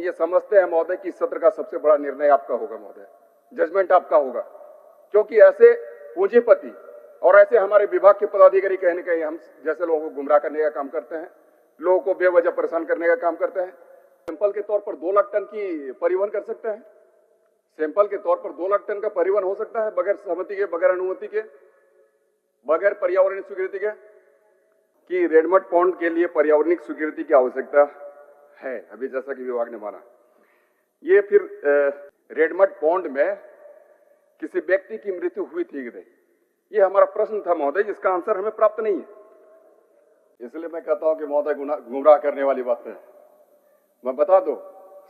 ये समझते हैं महोदय कि इस सत्र का सबसे बड़ा निर्णय आपका होगा महोदय, जजमेंट आपका होगा, क्योंकि ऐसे पूंजीपति और ऐसे हमारे विभाग के पदाधिकारी कहीं न कहीं हम जैसे लोगों को गुमराह करने का काम करते हैं, लोगों को बेवजह परेशान करने का काम करते हैं। सैंपल के तौर पर 2 लाख टन की परिवहन कर सकते हैं, सैंपल के तौर पर 2 लाख टन का परिवहन हो सकता है बगैर सहमति के, बगैर अनुमति के, बगैर पर्यावरणीय स्वीकृति के। कि रेडमड पॉन्ड के लिए पर्यावरणीय स्वीकृति की आवश्यकता है, अभी जैसा कि विभाग ने माना। ये फिर रेडमड पॉन्ड में किसी व्यक्ति की मृत्यु हुई थी कि नहीं, ये हमारा प्रश्न था महोदय, जिसका आंसर हमें प्राप्त नहीं है। इसलिए मैं कहता हूं कि महोदय गुमराह करने वाली बात है। मैं बता दूं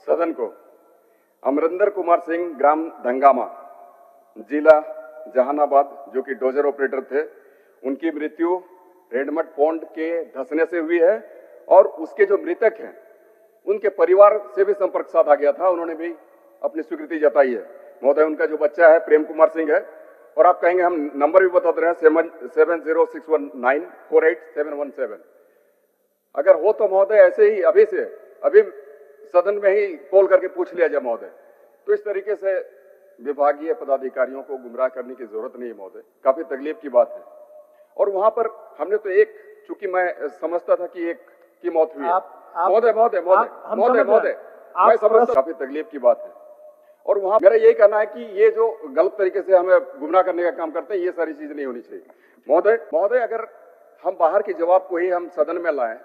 सदन को, अमरिंदर कुमार सिंह, ग्राम धंगामा, जिला जहानाबाद, जो कि डोजर ऑपरेटर थे, उनकी मृत्यु रेडमड पॉन्ड के धंसने से हुई है। और उसके जो मृतक हैं उनके परिवार से भी संपर्क साधा गया था, उन्होंने भी अपनी स्वीकृति जताई है महोदय। उनका जो बच्चा है प्रेम कुमार सिंह है, और आप कहेंगे हम नंबर भी बता दे रहे हैं 7061948717। अगर हो तो महोदय ऐसे ही अभी सदन में ही कॉल करके पूछ लिया जाए महोदय। तो इस तरीके से विभागीय पदाधिकारियों को गुमराह करने की जरूरत नहीं है महोदय, काफी तकलीफ की बात है। और वहां पर हमने तो चूंकि मैं समझता था कि एक की मौत हुई है महोदय, मैं समझता, काफी तकलीफ की बात है। और वहां मेरा यही कहना है कि ये जो गलत तरीके से हमें गुमराह करने का काम करते हैं, ये सारी चीज नहीं होनी चाहिए महोदय। अगर हम बाहर के जवाब को ही हम सदन में लाएं,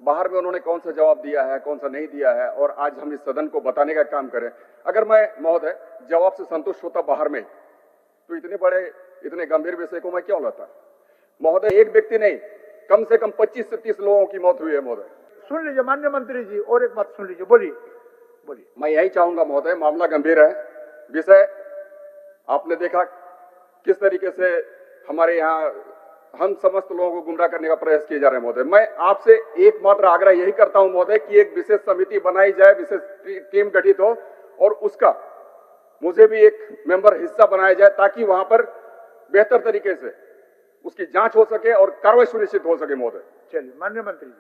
बाहर में उन्होंने कौन सा जवाब दिया है, कौन सा नहीं दिया है, और आज हम इस सदन को बताने का काम करें। अगर मैं महोदय जवाब से संतुष्ट होता बाहर में, तो इतने गंभीर विषय को मैं क्यों लाता महोदय। एक व्यक्ति नहीं, कम से कम 25 से 30 लोगों की मौत हुई है महोदय। सुन लीजिए माननीय मंत्री जी, और एक बात सुन लीजिए, बोलिए। मैं यही चाहूंगा महोदय, मामला गंभीर है, विषय आपने देखा किस तरीके से हमारे यहाँ हम समस्त लोगों को गुमराह करने का प्रयास किए जा रहे हैं महोदय। मैं आपसे एकमात्र आग्रह यही करता हूं महोदय कि एक विशेष समिति बनाई जाए, विशेष टीम गठित हो, और उसका मुझे भी एक मेंबर हिस्सा बनाया जाए, ताकि वहां पर बेहतर तरीके से उसकी जांच हो सके और कार्रवाई सुनिश्चित हो सके महोदय। चलिए माननीय मंत्री जी,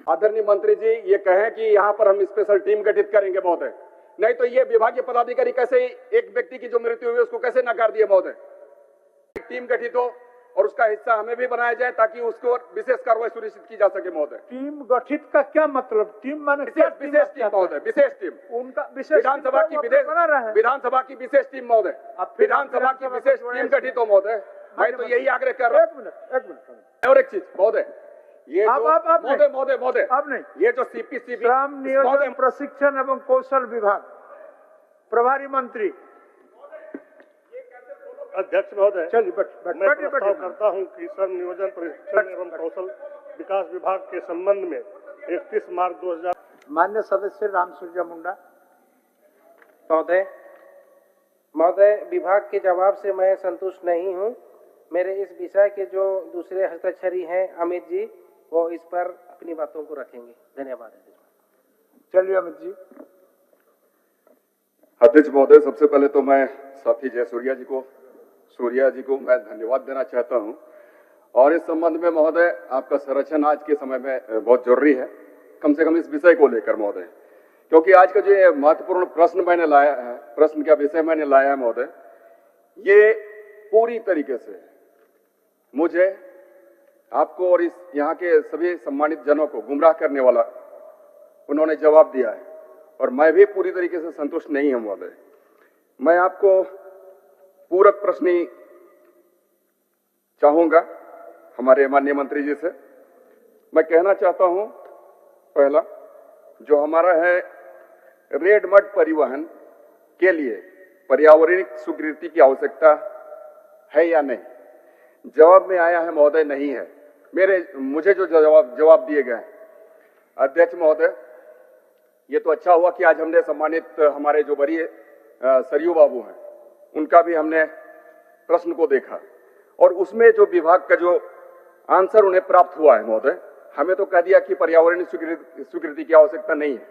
आदरणीय मंत्री जी, ये कहें कि यहाँ पर हम स्पेशल टीम गठित करेंगे महोदय, नहीं तो ये विभागीय पदाधिकारी कैसे एक व्यक्ति की जो मृत्यु हुई उसको कैसे नकार दिए महोदय। टीम गठित हो और उसका हिस्सा हमें भी बनाया जाए, ताकि उसको विशेष कार्रवाई सुनिश्चित की जा सके महोदय। टीम गठित का क्या मतलब? टीम माने विशेष टीम महोदय, विशेष टीम। उनका विशेष विधानसभा की विशेष टीम महोदय, विधानसभा की विशेष टीम गठित हो महोदय। मैं तो यही आग्रह कर रहा हूँ। एक मिनट और एक चीज महोदय, ये महोदय अब नहीं, ये जो सीपीसीबी श्रम नियोजन प्रशिक्षण एवं कौशल विभाग प्रभारी मंत्री अध्यक्ष महोदय, चलिए मैं प्रस्ताव करता हूं कि श्रम नियोजन प्रशिक्षण एवं कौशल विकास विभाग के संबंध में 31 मार्च 2000। मान्य सदस्य राम सूर्या मुंडा महोदय, विभाग के जवाब से मैं संतुष्ट नहीं हूं। मेरे इस विषय के जो दूसरे हस्ताक्षरी हैं अमित जी, वो इस पर अपनी बातों को रखेंगे। धन्यवाद। चलिए अमित जी। अध्यक्ष महोदय, सबसे पहले तो मैं साथी जय सूर्या जी को मैं धन्यवाद देना चाहता हूं। और इस संबंध में महोदय आपका संरक्षण आज के समय में बहुत जरूरी है, कम से कम इस विषय को लेकर महोदय, क्योंकि आज का जो ये महत्वपूर्ण प्रश्न मैंने लाया है, प्रश्न का विषय मैंने लाया है महोदय, ये पूरी तरीके से मुझे आपको और इस यहाँ के सभी सम्मानित जनों को गुमराह करने वाला उन्होंने जवाब दिया है, और मैं भी पूरी तरीके से संतुष्ट नहीं हूं महोदय। मैं आपको पूरक प्रश्न चाहूंगा हमारे माननीय मंत्री जी से। मैं कहना चाहता हूं, पहला जो हमारा है रेडमड परिवहन के लिए पर्यावरणीय स्वीकृति की आवश्यकता है या नहीं, जवाब में आया है महोदय नहीं है। मुझे जो जवाब दिए गए अध्यक्ष महोदय, ये तो अच्छा हुआ कि आज हमने सम्मानित हमारे जो वरीय सरयू बाबू हैं उनका भी हमने प्रश्न को देखा, और उसमें जो विभाग का जो आंसर उन्हें प्राप्त हुआ है महोदय, हमें तो कह दिया कि पर्यावरणीय स्वीकृति की आवश्यकता नहीं है,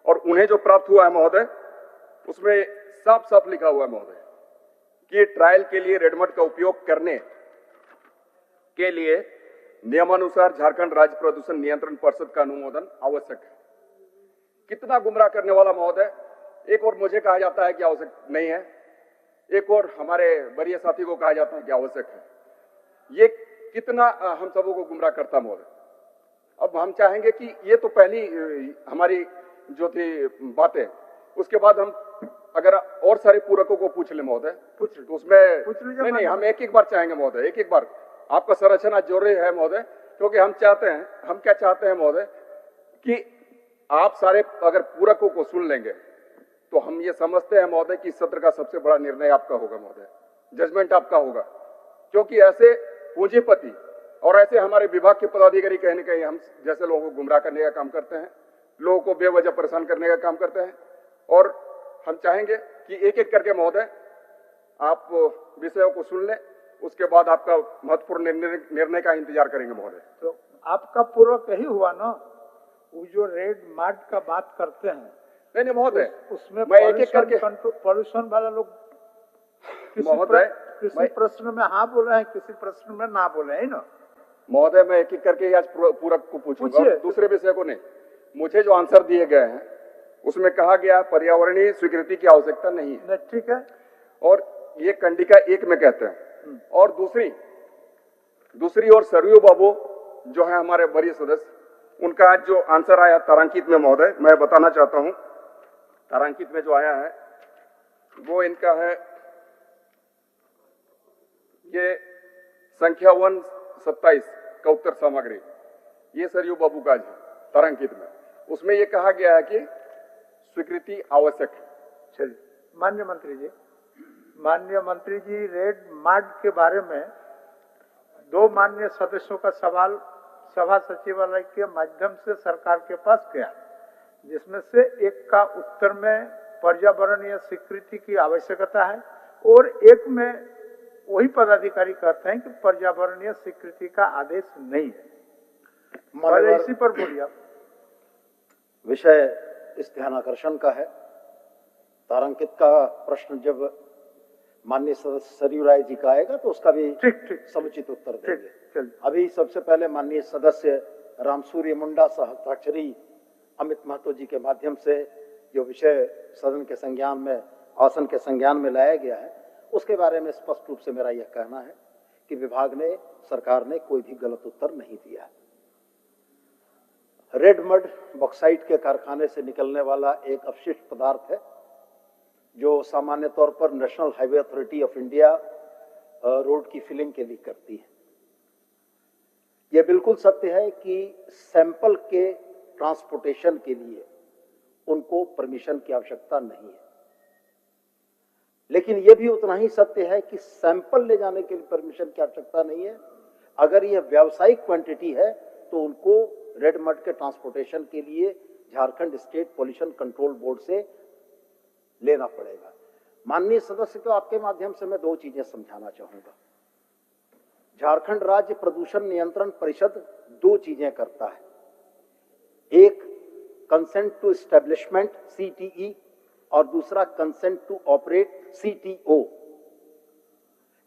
और उन्हें जो प्राप्त हुआ है महोदय उसमें साफ साफ लिखा हुआ है महोदय कि ट्रायल के लिए रेडमड का उपयोग करने के लिए नियमानुसार झारखंड राज्य प्रदूषण नियंत्रण परिषद का अनुमोदन आवश्यक है। कितना गुमराह करने वाला महोदय। एक और मुझे कहा जाता है कि आवश्यक नहीं है, एक और हमारे वरीय साथी को कहा जाता है कि आवश्यक है। ये कितना हम सबों को गुमराह करता महोदय। अब हम चाहेंगे कि ये तो पहली हमारी जो थी बातें, उसके बाद हम अगर और सारे पूरकों को पूछ ले महोदय, तो उसमें नहीं, हम एक एक बार चाहेंगे महोदय, एक एक बार आपका संरचना जरूरी है महोदय, क्योंकि हम क्या चाहते हैं महोदय कि आप सारे अगर पूरकों को सुन लेंगे तो हम ये समझते हैं महोदय कि इस सत्र का सबसे बड़ा निर्णय आपका होगा महोदय, जजमेंट आपका होगा। क्योंकि ऐसे पूंजीपति और ऐसे हमारे विभाग के पदाधिकारी कहीं न कहीं हम जैसे लोगों को गुमराह करने का काम करते हैं, लोगों को बेवजह परेशान करने का काम करते हैं। और हम चाहेंगे कि एक एक करके महोदय आप विषयों को सुन लें, उसके बाद आपका महत्वपूर्ण निर्णय का इंतजार करेंगे महोदय। तो आपका पूर्वक यही हुआ ना, वो जो रेड मार्ट का बात करते हैं, नहीं महोदय, उसमें मैं एक एक करके पॉल्यूशन वाला लोग महोदय किसी प्रश्न में हाँ बोले हैं, किसी प्रश्न में ना बोले हैं ना महोदय। मैं एक एक करके आज पूरक को पूछूंगा और दूसरे विषय को नहीं। मुझे जो आंसर दिए गए हैं उसमें कहा गया पर्यावरणीय स्वीकृति की आवश्यकता नहीं है, ठीक है, और ये कंडिका एक में कहते हैं। और दूसरी ओर सरयू बाबू जो है हमारे वरीय सदस्य, उनका आज जो आंसर आया तारांकित में महोदय, मैं बताना चाहता हूं, तारांकित में जो आया है वो इनका है ये संख्या 127 का उत्तर सामग्री, ये सरयू बाबू का है तारांकित में। उसमें ये कहा गया है कि स्वीकृति आवश्यक है। चलिए माननीय मंत्री जी, रेड मार्ट के बारे में दो माननीय सदस्यों का सवाल सभा सचिवालय के माध्यम से सरकार के पास गया, जिसमें से एक का उत्तर में पर्यावरणीय स्वीकृति की आवश्यकता है और एक में वही पदाधिकारी कहते हैं कि पर्यावरणीय स्वीकृति का आदेश नहीं है। पहले इसी पर बोलिए आप। विषय इस ध्यानाकर्षण का है। तारांकित का प्रश्न जब माननीय सदस्य सरयू राय जी का आएगा तो उसका भी ठीक समुचित उत्तर देंगे। अभी सबसे पहले माननीय सदस्य रामसूर्य मुंडा हस्ताक्षरी अमित महतो जी के माध्यम से जो विषय सदन के संज्ञान में, आसन के संज्ञान में लाया गया है, उसके बारे में स्पष्ट रूप से मेरा यह कहना है कि विभाग ने, सरकार ने कोई भी गलत उत्तर नहीं दिया है। रेड मड बॉक्साइट के कारखाने से निकलने वाला एक अपशिष्ट पदार्थ है जो सामान्य तौर पर national highway authority of India road की फिलिंग के लिए करती है। यह बिल्कुल सत्य है कि सैंपल के ट्रांसपोर्टेशन के लिए उनको परमिशन की आवश्यकता नहीं है, लेकिन यह भी उतना ही सत्य है कि सैंपल ले जाने के लिए परमिशन की आवश्यकता नहीं है। अगर यह व्यावसायिक क्वांटिटी है तो उनको रेड मड के ट्रांसपोर्टेशन के लिए Jharkhand state pollution control board से लेना पड़ेगा। माननीय सदस्य को आपके माध्यम से मैं दो चीजें समझाना चाहूंगा। झारखंड राज्य प्रदूषण नियंत्रण परिषद दो चीजें करता है, एक कंसेंट टू एस्टेब्लिशमेंट CTE और दूसरा कंसेंट टू ऑपरेट CTO।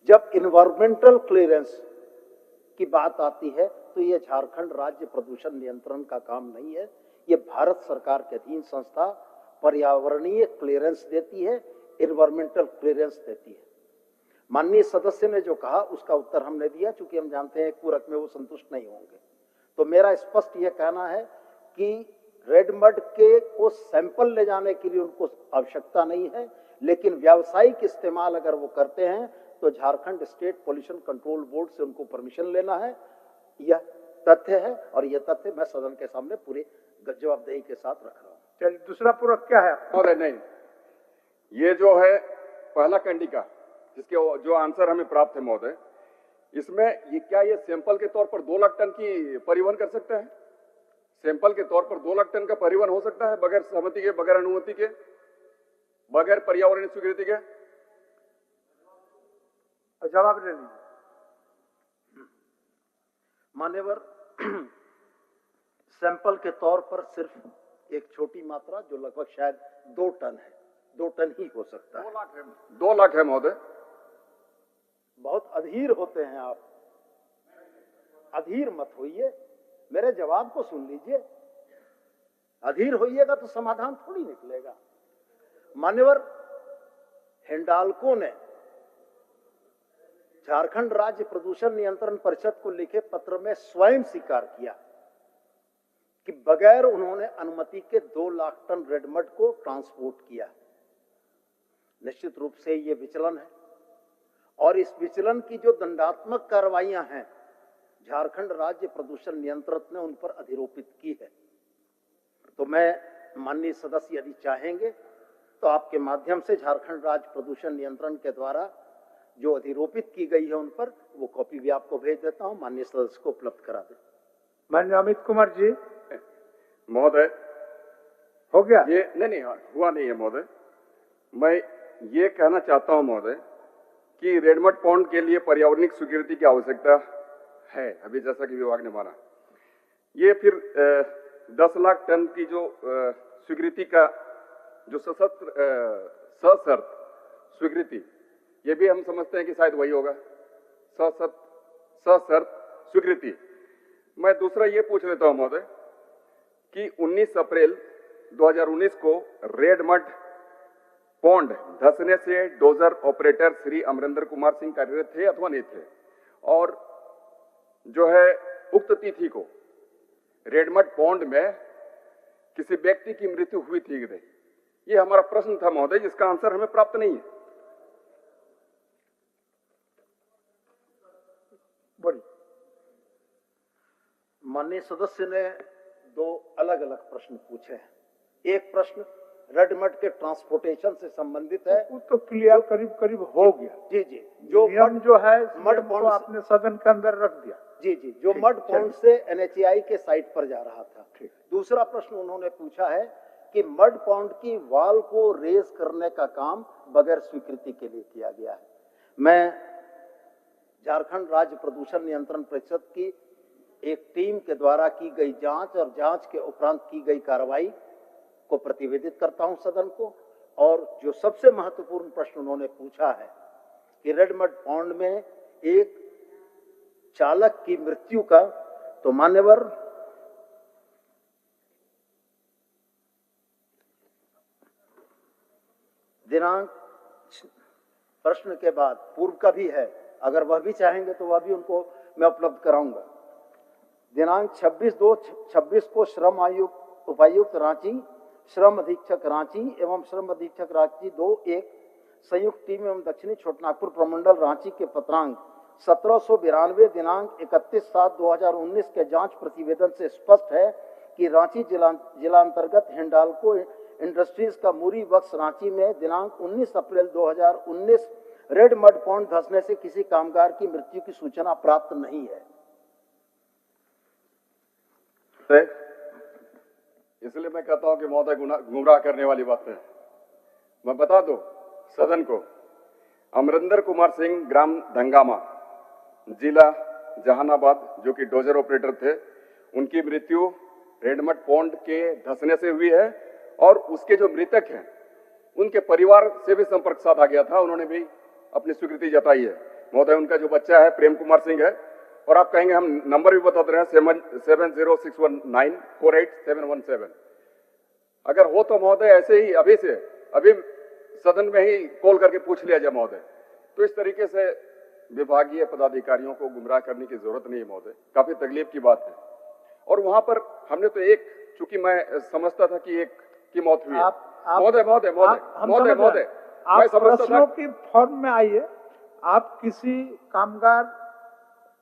जब इन्वायरमेंटल क्लियरेंस की बात आती है तो यह झारखंड राज्य प्रदूषण नियंत्रण का काम नहीं है, यह भारत सरकार के अधीन संस्था पर्यावरणीय क्लियरेंस देती है, इन्वायरमेंटल क्लियरेंस देती है। माननीय सदस्य ने जो कहा उसका उत्तर हमने दिया, चूंकि हम जानते हैं पूरक में वो संतुष्ट नहीं होंगे। तो मेरा स्पष्ट यह कहना है कि रेड मड के को सैंपल ले जाने के लिए उनको आवश्यकता नहीं है, लेकिन व्यावसायिक इस्तेमाल अगर वो करते हैं तो Jharkhand state pollution control board से उनको परमिशन लेना है। यह तथ्य है और यह तथ्य मैं सदन के सामने पूरे जवाबदेही के साथ रख रहा हूँ। चलिए दूसरा पूरक क्या है महोदय? नहीं, ये जो है पहला कंडिका जिसके जो आंसर हमें प्राप्त है महोदय, इसमें ये क्या ये सैंपल के तौर पर 2 लाख टन की परिवहन कर सकते हैं? सैंपल के तौर पर 2 लाख टन का परिवहन हो सकता है बगैर सहमति के, बगैर अनुमति के, बगैर पर्यावरणीय स्वीकृति के? जवाब ले लीजिए। मान्यवर, सैंपल के तौर पर सिर्फ एक छोटी मात्रा जो लगभग शायद 2 टन है, 2 टन ही हो सकता है। 2 लाख है महोदय। बहुत अधीर होते हैं आप, अधीर मत होइए, मेरे जवाब को सुन लीजिए। अधीर होइएगा तो समाधान थोड़ी निकलेगा। मान्यवर हिंडाल्को ने झारखंड राज्य प्रदूषण नियंत्रण परिषद को लिखे पत्र में स्वयं स्वीकार किया कि बगैर उन्होंने अनुमति के 2 लाख टन रेड मड को ट्रांसपोर्ट किया। निश्चित रूप से ये विचलन है और इस विचलन की जो दंडात्मक कार्रवाइयां हैं झारखंड राज्य प्रदूषण नियंत्रक ने उन पर अधिरोपित की है। तो मैं माननीय सदस्य यदि चाहेंगे तो आपके माध्यम से झारखंड राज्य प्रदूषण नियंत्रण के द्वारा जो अधिरोपित की गई है उन पर वो कॉपी भी आपको भेज देता हूं, माननीय सदस्य को उपलब्ध करा दें। माननीय अमित कुमार जी, महोदय हो गया ये नहीं हुआ नहीं है महोदय। मैं ये कहना चाहता हूं महोदय कि रेडमड पॉन्ड के लिए पर्यावरणिक स्वीकृति की आवश्यकता है, अभी जैसा कि विभाग ने माना। ये फिर 10 लाख टन की जो स्वीकृति का जो सशर्त स्वीकृति, ये भी हम समझते हैं कि शायद वही होगा, सशर्त स्वीकृति। मैं दूसरा ये पूछ लेता हूं महोदय कि 19 अप्रैल 2019 को रेड मड पॉन्ड धंसने से डोजर ऑपरेटर श्री अमरिंदर कुमार सिंह कार्यरत थे अथवा नहीं थे, और जो है उक्त तिथि को रेडमड पॉन्ड में किसी व्यक्ति की मृत्यु हुई थी कि नहीं, ये हमारा प्रश्न था महोदय, जिसका आंसर हमें प्राप्त नहीं है। बोलिए। माननीय सदस्य ने 2 अलग अलग प्रश्न पूछे हैं। एक प्रश्न रेडमड के ट्रांसपोर्टेशन से संबंधित है, वो तो क्लियर करीब करीब हो गया। जी जी, जो नियम जो है मड को पॉन्ड आपने सदन के अंदर रख दिया। जी जी, जो ठीक, मड पॉन्ड चलिए। से NHAI के साइट पर जा रहा था। ठीक। दूसरा प्रश्न उन्होंने पूछा है कि मड पॉन्ड की वाल को रेज करने का काम बगैर स्वीकृति के लिए किया गया है। मैं झारखंड राज्य प्रदूषण नियंत्रण परिषद की एक टीम के द्वारा की गई जांच और जांच के उपरांत की गई कार्रवाई को प्रतिवेदित करता हूं सदन को। और जो सबसे महत्वपूर्ण प्रश्न उन्होंने पूछा है कि रेडमड पॉन्ड में एक चालक की मृत्यु का, तो मान्यवर दिनांक प्रश्न के बाद पूर्व का भी है, अगर वह भी चाहेंगे तो वह भी उनको मैं उपलब्ध कराऊंगा। दिनांक 26/2/26 को श्रम आयुक्त उपायुक्त रांची, श्रम अधीक्षक रांची एवं श्रम अधीक्षक रांची 2-1 संयुक्त टीम एवं दक्षिणी छोटनागपुर प्रमंडल रांची के पत्रांक 1792 दिनांक 31/7/2019 के जांच प्रतिवेदन से स्पष्ट है कि रांची जिला अंतर्गत हिंडाल्को इंडस्ट्रीज का मूरी वक्स रांची में दिनांक 19 अप्रैल 2019 रेड मड पॉन्ड धंसने से किसी कामगार की मृत्यु की सूचना प्राप्त नहीं है। इसलिए मैं कहता हूं कि महोदय गुमराह करने वाली बात है। मैं बता दूं सदन को, अमरिंदर कुमार सिंह ग्राम धंगामा जिला जहानाबाद जो कि डोजर ऑपरेटर थे, उनकी मृत्यु रेडमड पॉन्ड के धंसने से हुई है और उसके जो मृतक हैं उनके परिवार से भी संपर्क साधा गया था, उन्होंने भी अपनी स्वीकृति जताई है। महोदय उनका जो बच्चा है प्रेम कुमार सिंह है, और आप कहेंगे हम नंबर भी बता रहे हैं 7061948717। अगर हो तो महोदय ऐसे ही अभी सदन में ही कॉल करके पूछ लिया जाए महोदय। तो इस तरीके से विभागीय पदाधिकारियों को गुमराह करने की जरूरत नहीं है महोदय, काफी तकलीफ की बात है। और वहां पर हमने तो एक, चूंकि मैं समझता था कि एक की मौत हुई है। महोदय आप प्रश्नों की फॉर्म में आइए। आप किसी कामगार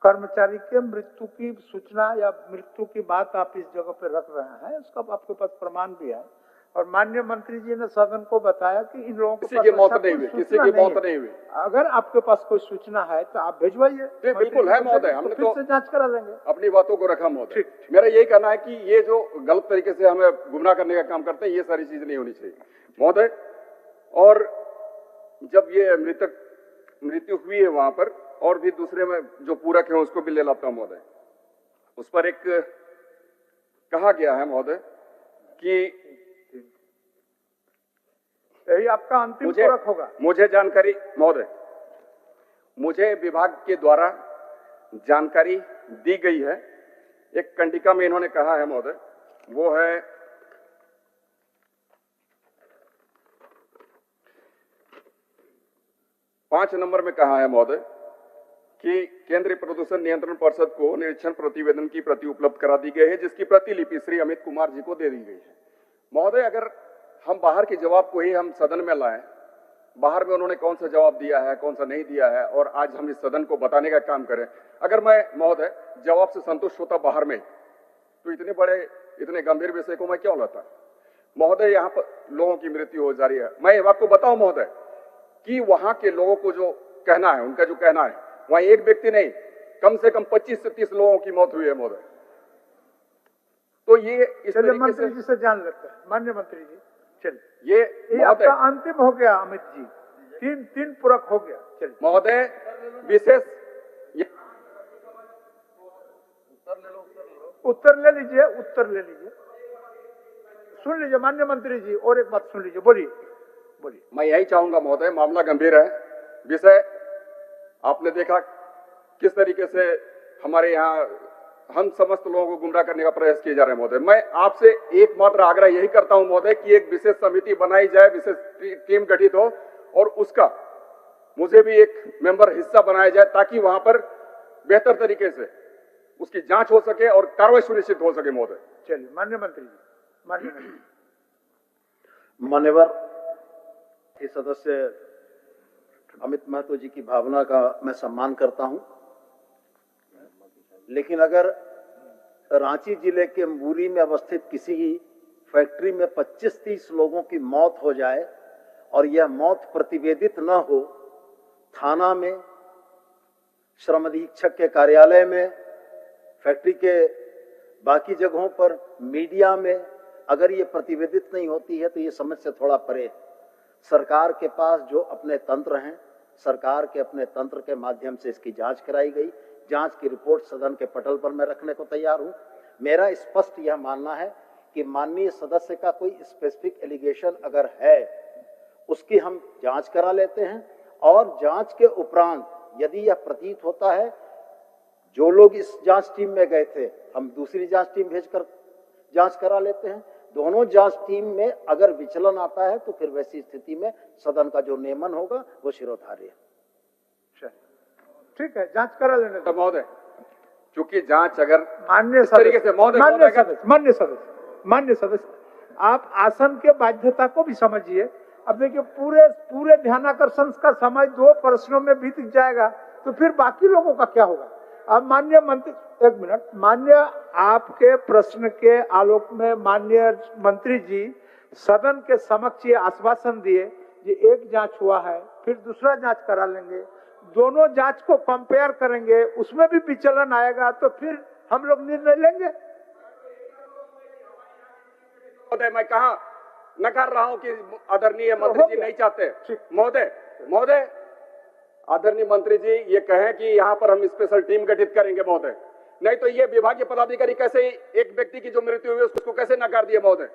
कर्मचारी के मृत्यु की सूचना या मृत्यु की बात आप इस जगह पे रख रहे हैं, उसका आपके पास प्रमाण भी है। और माननीय मंत्री जी ने सदन को बताया कि इन लोगों किसी की मौत नहीं हुई, किसी की मौत नहीं हुई। अगर आपके पास कोई सूचना है तो आप भिजवाइए। बिल्कुल है महोदय, हमने फिर से जांच करा लेंगे। अपनी बातों को रखा महोदय। मेरा यही कहना है कि ये जो गलत तरीके से हमें गुमराह करने का काम करते हैं, ये सारी चीजें नहीं होनी चाहिए महोदय। और जब ये मृत्यु हुई है वहां पर, और भी दूसरे में जो पूरक है उसको भी ले लाता हूं महोदय। उस पर एक कहा गया है महोदय कि यही आपका अंतिम पूरक होगा। मुझे जानकारी महोदय, मुझे विभाग के द्वारा जानकारी दी गई है, एक कंडिका में इन्होंने कहा है महोदय, वो है 5 नंबर में कहा है महोदय कि केंद्रीय प्रदूषण नियंत्रण परिषद को निरीक्षण प्रतिवेदन की प्रति उपलब्ध करा दी गई है, जिसकी प्रतिलिपि श्री अमित कुमार जी को दे दी गई है। महोदय, अगर हम बाहर के जवाब को ही हम सदन में लाएं, बाहर में उन्होंने कौन सा जवाब दिया है, कौन सा नहीं दिया है, और आज हम इस सदन को बताने का काम करें, अगर मैं महोदय जवाब से संतुष्ट होता बाहर में, तो इतने गंभीर विषय को मैं क्यों लाता? महोदय, यहाँ पर लोगों की मृत्यु हो जा रही है। मैं आपको बताऊं महोदय कि वहां के लोगों को जो कहना है, उनका जो कहना है, वहां एक व्यक्ति नहीं, कम से कम 25 से 30 लोगों की मौत हुई है महोदय। तो ये इस तरीके मंत्री जी से जान लेते हैं। माननीय मंत्री जी, चलिए, ये आपका अंतिम हो गया अमित जी, तीन पूरक हो गया। चलिए महोदय, विशेष उत्तर ले लीजिए, सुन लीजिए माननीय मंत्री जी, और एक बात सुन लीजिए, बोलिए। मैं यही चाहूंगा महोदय, मामला गंभीर है, विषय आपने देखा किस तरीके से हमारे यहाँ हम समस्त लोगों को गुमराह करने का प्रयास किए जा रहे हैं महोदय। मैं आपसे एकमात्र आग्रह यही करता हूं महोदय कि एक विशेष समिति बनाई जाए, विशेष टीम गठित हो, और उसका मुझे भी एक मेंबर हिस्सा बनाया जाए, ताकि वहां पर बेहतर तरीके से उसकी जांच हो सके और कार्रवाई सुनिश्चित हो सके महोदय। चलिए माननीय मंत्री जी, मान्यवर ये सदस्य अमित महतो जी की भावना का मैं सम्मान करता हूं, लेकिन अगर रांची जिले के मूरी में अवस्थित किसी फैक्ट्री में 25-30 लोगों की मौत हो जाए और यह मौत प्रतिवेदित न हो, थाना में, श्रम अधीक्षक के कार्यालय में, फैक्ट्री के बाकी जगहों पर, मीडिया में, अगर ये प्रतिवेदित नहीं होती है तो ये समझ से थोड़ा परे है। सरकार के पास जो अपने तंत्र हैं, सरकार के अपने तंत्र के माध्यम से इसकी जांच कराई गई, जांच की रिपोर्ट सदन के पटल पर मैं रखने को तैयार हूं। मेरा स्पष्ट यह मानना है कि माननीय सदस्य का कोई स्पेसिफिक एलिगेशन अगर है, उसकी हम जांच करा लेते हैं, और जांच के उपरांत यदि यह प्रतीत होता है, जो लोग इस जांच टीम में गए थे, हम दूसरी जांच टीम भेजकर जांच करा लेते हैं। दोनों जांच टीम में अगर विचलन आता है तो फिर वैसी स्थिति में सदन का जो नियमन होगा वो शिरोधार्य है। ठीक है, जांच करा लेने तो महोदय, चूंकि जांच अगर मान्य तरीके से मान्य सदस्य, आप आसन के बाध्यता को भी समझिए। अब देखिए, पूरे ध्यानाकर्षण का समय 2 प्रश्नों में बीत जाएगा, तो फिर बाकी लोगों का क्या होगा? अब माननीय मंत्री, एक मिनट, माननीय आपके प्रश्न के आलोक में माननीय मंत्री जी सदन के समक्ष ये आश्वासन दिए कि एक जांच हुआ है, फिर दूसरा जांच करा लेंगे, दोनों जांच को कंपेयर करेंगे, उसमें भी विचलन आएगा तो फिर हम लोग निर्णय लेंगे। मैं कहा नकार रहा हूं कि आदरणीय मंत्री जी नहीं चाहते। महोदय, आदरणीय मंत्री जी ये कहें कि यहाँ पर हम स्पेशल टीम गठित करेंगे महोदय, नहीं तो ये विभागीय पदाधिकारी कैसे एक व्यक्ति की जो मृत्यु हुई उसको कैसे नकार दिए महोदय?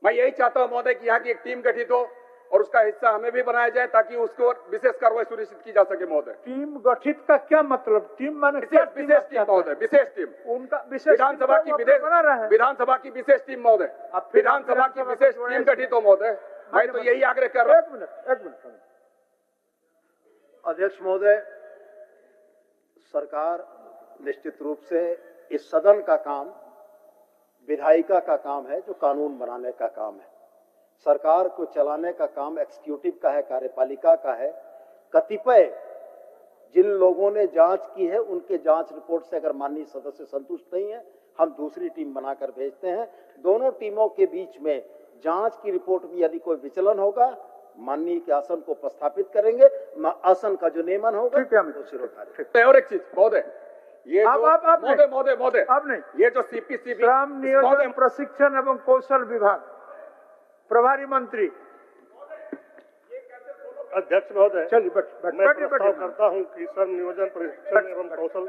मैं यही चाहता हूं महोदय कि यहाँ की एक टीम गठित हो और उसका हिस्सा हमें भी बनाया जाए, ताकि उसको विशेष कार्रवाई सुनिश्चित की जा सके महोदय। टीम गठित का क्या मतलब? टीम माने विशेष टीम महोदय, विशेष टीम, उनका विशेष विधानसभा की विशेष टीम महोदय, विधानसभा की विशेष टीम गठित हो महोदय। मैं तो यही आग्रह कर रहा हूँ। एक मिनट अध्यक्ष महोदय, सरकार निश्चित रूप से इस सदन का काम विधायिका का काम है, जो कानून बनाने का काम है। सरकार को चलाने का काम एग्जीक्यूटिव का है, कार्यपालिका का है। कतिपय जिन लोगों ने जांच की है, उनके जांच रिपोर्ट से अगर माननीय सदस्य संतुष्ट नहीं है, हम दूसरी टीम बनाकर भेजते हैं। दोनों टीमों के बीच में जांच की रिपोर्ट में यदि कोई विचलन होगा, माननीय के आसन को प्रस्थापित करेंगे, आसन का जो नियमन होगा वो शिरोधार्य। और एक चीज महोदय, ये महोदय अब नहीं, ये जो सीपीसीबी श्रम नियोजन प्रशिक्षण एवं कौशल विभाग प्रभारी मंत्री, अध्यक्ष महोदय, चलिए मैं प्रस्ताव करता हूं कि श्रम नियोजन प्रशिक्षण एवं कौशल